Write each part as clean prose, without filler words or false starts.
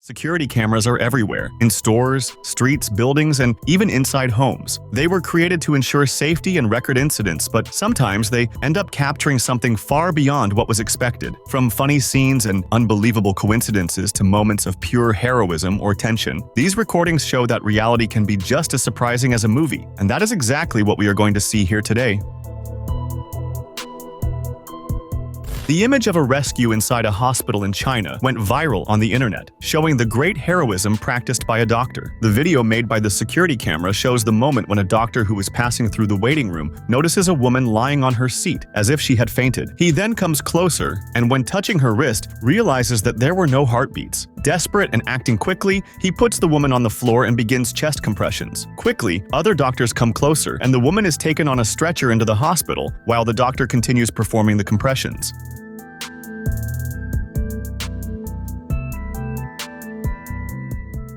Security cameras are everywhere, in stores, streets, buildings, and even inside homes. They were created to ensure safety and record incidents, but sometimes they end up capturing something far beyond what was expected. From funny scenes and unbelievable coincidences to moments of pure heroism or tension, these recordings show that reality can be just as surprising as a movie, and that is exactly what we are going to see here today. The image of a rescue inside a hospital in China went viral on the internet, showing the great heroism practiced by a doctor. The video made by the security camera shows the moment when a doctor who was passing through the waiting room notices a woman lying on her seat as if she had fainted. He then comes closer and, when touching her wrist, realizes that there were no heartbeats. Desperate and acting quickly, he puts the woman on the floor and begins chest compressions. Quickly, other doctors come closer, and the woman is taken on a stretcher into the hospital while the doctor continues performing the compressions.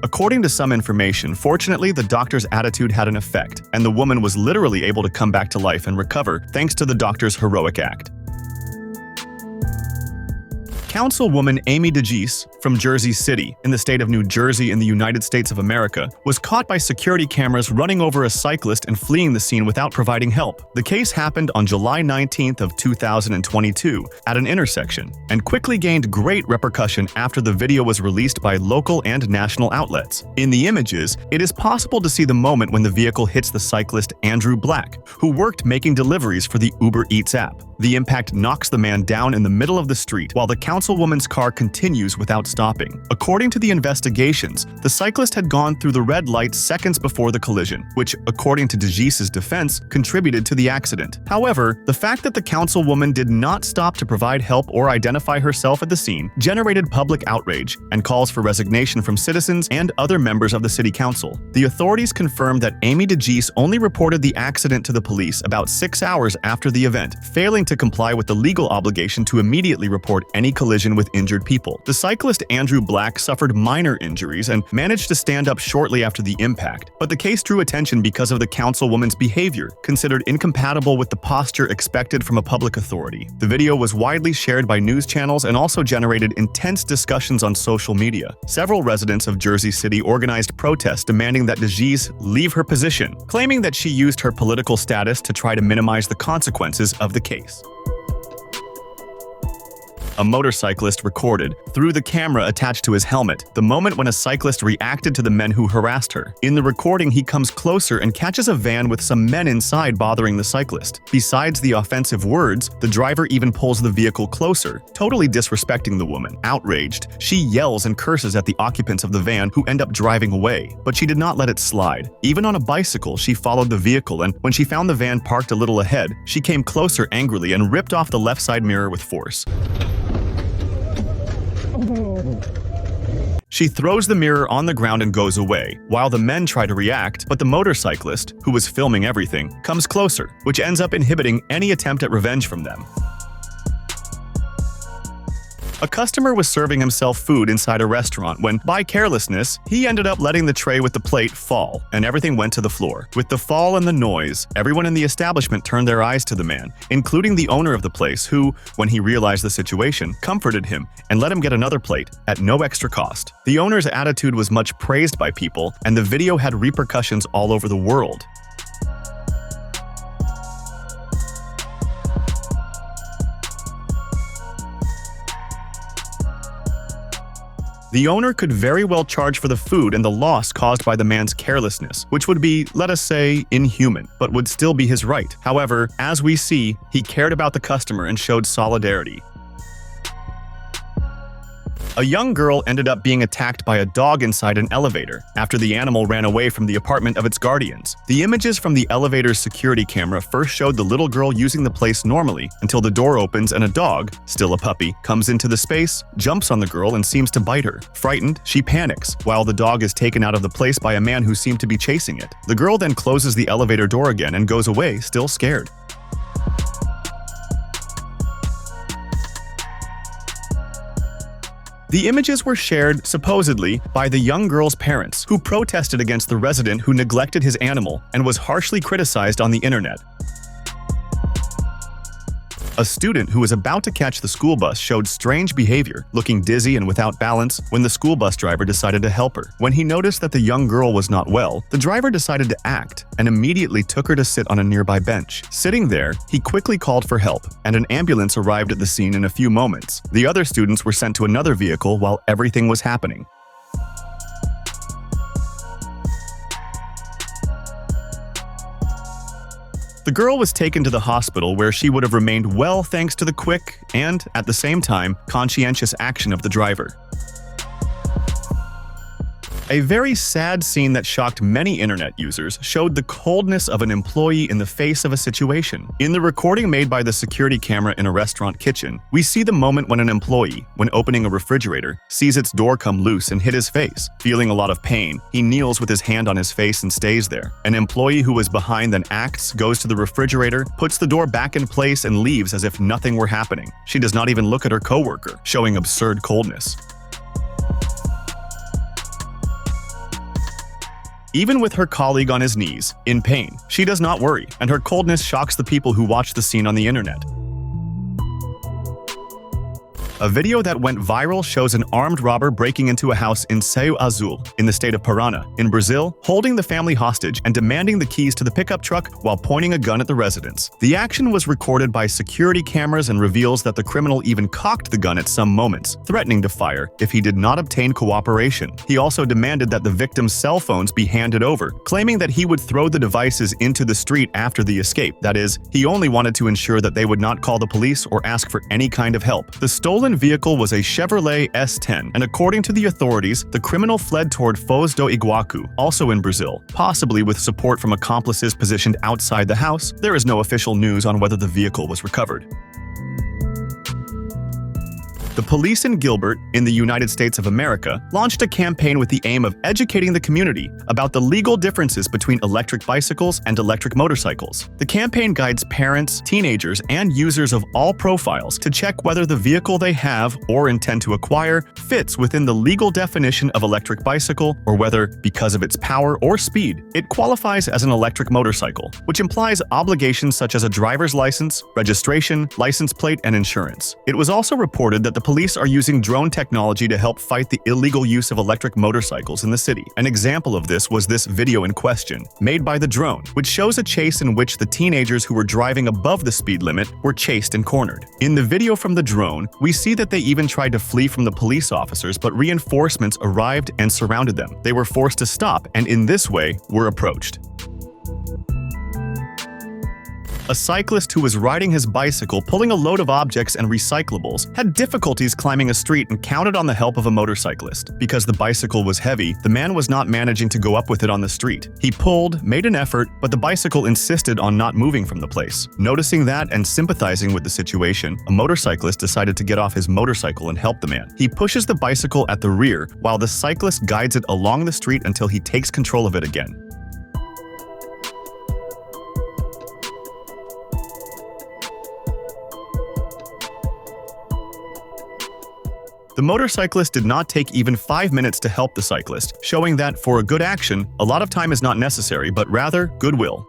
According to some information, fortunately, the doctor's attitude had an effect, and the woman was literally able to come back to life and recover thanks to the doctor's heroic act. Councilwoman Amy DeGise from Jersey City, in the state of New Jersey in the United States of America, was caught by security cameras running over a cyclist and fleeing the scene without providing help. The case happened on July 19th of 2022 at an intersection, and quickly gained great repercussion after the video was released by local and national outlets. In the images, it is possible to see the moment when the vehicle hits the cyclist Andrew Black, who worked making deliveries for the Uber Eats app. The impact knocks the man down in the middle of the street, while the councilwoman's car continues without stopping. According to the investigations, the cyclist had gone through the red light seconds before the collision, which, according to DeGise's defense, contributed to the accident. However, the fact that the councilwoman did not stop to provide help or identify herself at the scene generated public outrage and calls for resignation from citizens and other members of the city council. The authorities confirmed that Amy DeGise only reported the accident to the police about 6 hours after the event, failing to comply with the legal obligation to immediately report any collision with injured people. The cyclist Andrew Black suffered minor injuries and managed to stand up shortly after the impact, but the case drew attention because of the councilwoman's behavior, considered incompatible with the posture expected from a public authority. The video was widely shared by news channels and also generated intense discussions on social media. Several residents of Jersey City organized protests demanding that DeGise leave her position, claiming that she used her political status to try to minimize the consequences of the case. A motorcyclist recorded, through the camera attached to his helmet, the moment when a cyclist reacted to the men who harassed her. In the recording, he comes closer and catches a van with some men inside bothering the cyclist. Besides the offensive words, the driver even pulls the vehicle closer, totally disrespecting the woman. Outraged, she yells and curses at the occupants of the van, who end up driving away. But she did not let it slide. Even on a bicycle, she followed the vehicle, and when she found the van parked a little ahead, she came closer angrily and ripped off the left side mirror with force. She throws the mirror on the ground and goes away, while the men try to react, but the motorcyclist, who was filming everything, comes closer, which ends up inhibiting any attempt at revenge from them. A customer was serving himself food inside a restaurant when, by carelessness, he ended up letting the tray with the plate fall, and everything went to the floor. With the fall and the noise, everyone in the establishment turned their eyes to the man, including the owner of the place, who, when he realized the situation, comforted him and let him get another plate at no extra cost. The owner's attitude was much praised by people, and the video had repercussions all over the world. The owner could very well charge for the food and the loss caused by the man's carelessness, which would be, let us say, inhuman, but would still be his right. However, as we see, he cared about the customer and showed solidarity. A young girl ended up being attacked by a dog inside an elevator after the animal ran away from the apartment of its guardians. The images from the elevator's security camera first showed the little girl using the place normally until the door opens and a dog, still a puppy, comes into the space, jumps on the girl, and seems to bite her. Frightened, she panics, while the dog is taken out of the place by a man who seemed to be chasing it. The girl then closes the elevator door again and goes away, still scared. The images were shared, supposedly, by the young girl's parents, who protested against the resident who neglected his animal and was harshly criticized on the internet. A student who was about to catch the school bus showed strange behavior, looking dizzy and without balance when the school bus driver decided to help her. When he noticed that the young girl was not well, the driver decided to act and immediately took her to sit on a nearby bench. Sitting there, he quickly called for help, and an ambulance arrived at the scene in a few moments. The other students were sent to another vehicle while everything was happening. The girl was taken to the hospital where she would have remained well thanks to the quick and, at the same time, conscientious action of the driver. A very sad scene that shocked many internet users showed the coldness of an employee in the face of a situation. In the recording made by the security camera in a restaurant kitchen, we see the moment when an employee, when opening a refrigerator, sees its door come loose and hit his face. Feeling a lot of pain, he kneels with his hand on his face and stays there. An employee who was behind then acts, goes to the refrigerator, puts the door back in place and leaves as if nothing were happening. She does not even look at her coworker, showing absurd coldness. Even with her colleague on his knees, in pain, she does not worry, and her coldness shocks the people who watch the scene on the internet. A video that went viral shows an armed robber breaking into a house in Seu Azul, in the state of Parana, in Brazil, holding the family hostage and demanding the keys to the pickup truck while pointing a gun at the residents. The action was recorded by security cameras and reveals that the criminal even cocked the gun at some moments, threatening to fire if he did not obtain cooperation. He also demanded that the victim's cell phones be handed over, claiming that he would throw the devices into the street after the escape. That is, he only wanted to ensure that they would not call the police or ask for any kind of help. The stolen vehicle was a Chevrolet S10, and according to the authorities, the criminal fled toward Foz do Iguaçu, also in Brazil, possibly with support from accomplices positioned outside the house. There is no official news on whether the vehicle was recovered. The police in Gilbert, in the United States of America, launched a campaign with the aim of educating the community about the legal differences between electric bicycles and electric motorcycles. The campaign guides parents, teenagers, and users of all profiles to check whether the vehicle they have or intend to acquire fits within the legal definition of electric bicycle, or whether, because of its power or speed, it qualifies as an electric motorcycle, which implies obligations such as a driver's license, registration, license plate, and insurance. It was also reported that the police are using drone technology to help fight the illegal use of electric motorcycles in the city. An example of this was this video in question, made by the drone, which shows a chase in which the teenagers who were driving above the speed limit were chased and cornered. In the video from the drone, we see that they even tried to flee from the police officers, but reinforcements arrived and surrounded them. They were forced to stop, and in this way, were approached. A cyclist who was riding his bicycle pulling a load of objects and recyclables had difficulties climbing a street and counted on the help of a motorcyclist. Because the bicycle was heavy, the man was not managing to go up with it on the street. He pulled, made an effort, but the bicycle insisted on not moving from the place. Noticing that and sympathizing with the situation, a motorcyclist decided to get off his motorcycle and help the man. He pushes the bicycle at the rear while the cyclist guides it along the street until he takes control of it again. The motorcyclist did not take even 5 minutes to help the cyclist, showing that, for a good action, a lot of time is not necessary, but rather goodwill.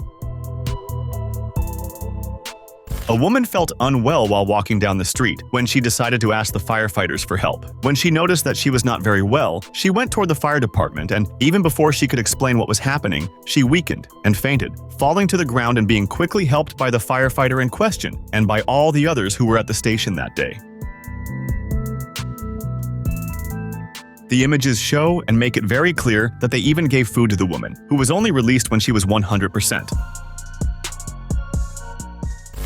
A woman felt unwell while walking down the street when she decided to ask the firefighters for help. When she noticed that she was not very well, she went toward the fire department, and even before she could explain what was happening, she weakened and fainted, falling to the ground and being quickly helped by the firefighter in question and by all the others who were at the station that day. The images show and make it very clear that they even gave food to the woman, who was only released when she was 100%.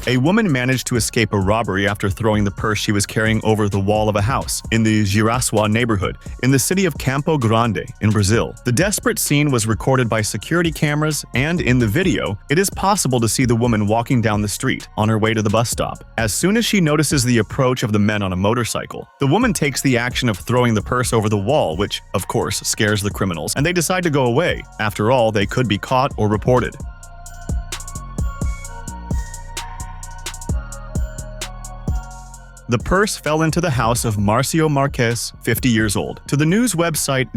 A woman managed to escape a robbery after throwing the purse she was carrying over the wall of a house in the Girassol neighborhood in the city of Campo Grande in Brazil. The desperate scene was recorded by security cameras, and in the video, it is possible to see the woman walking down the street on her way to the bus stop. As soon as she notices the approach of the men on a motorcycle, the woman takes the action of throwing the purse over the wall, which, of course, scares the criminals, and they decide to go away. After all, they could be caught or reported. The purse fell into the house of Marcio Marquez, 50 years old. To the news website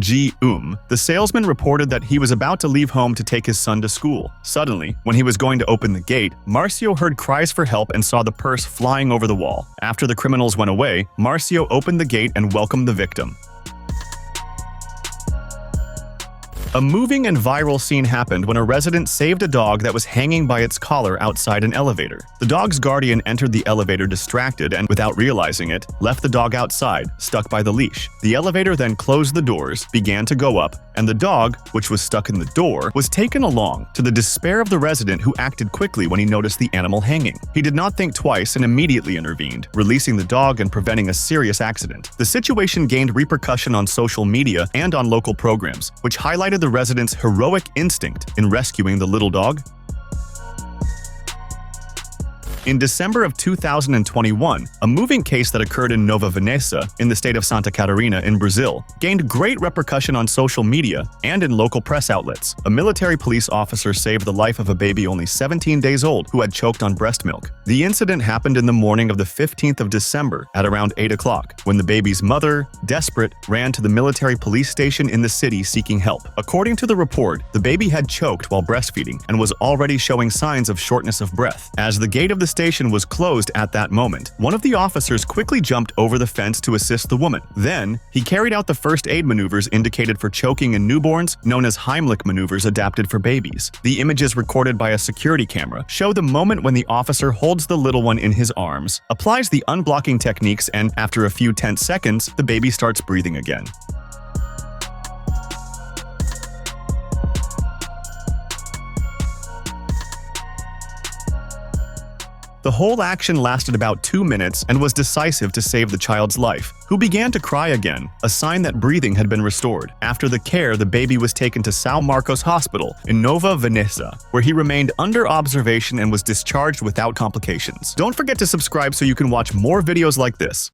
the salesman reported that he was about to leave home to take his son to school. Suddenly, when he was going to open the gate, Marcio heard cries for help and saw the purse flying over the wall. After the criminals went away, Marcio opened the gate and welcomed the victim. A moving and viral scene happened when a resident saved a dog that was hanging by its collar outside an elevator. The dog's guardian entered the elevator distracted and, without realizing it, left the dog outside, stuck by the leash. The elevator then closed the doors, began to go up, and the dog, which was stuck in the door, was taken along, to the despair of the resident who acted quickly when he noticed the animal hanging. He did not think twice and immediately intervened, releasing the dog and preventing a serious accident. The situation gained repercussion on social media and on local programs, which highlighted the residents' heroic instinct in rescuing the little dog. In December of 2021, a moving case that occurred in Nova Veneza, in the state of Santa Catarina in Brazil, gained great repercussion on social media and in local press outlets. A military police officer saved the life of a baby only 17 days old who had choked on breast milk. The incident happened in the morning of the 15th of December at around 8 o'clock, when the baby's mother, desperate, ran to the military police station in the city seeking help. According to the report, the baby had choked while breastfeeding and was already showing signs of shortness of breath. As the gate of the station was closed at that moment, one of the officers quickly jumped over the fence to assist the woman. Then, he carried out the first aid maneuvers indicated for choking in newborns, known as Heimlich maneuvers adapted for babies. The images recorded by a security camera show the moment when the officer holds the little one in his arms, applies the unblocking techniques, and after a few tense seconds, the baby starts breathing again. The whole action lasted about 2 minutes and was decisive to save the child's life, who began to cry again, a sign that breathing had been restored. After the care, the baby was taken to São Marcos Hospital in Nova Veneza, where he remained under observation and was discharged without complications. Don't forget to subscribe so you can watch more videos like this.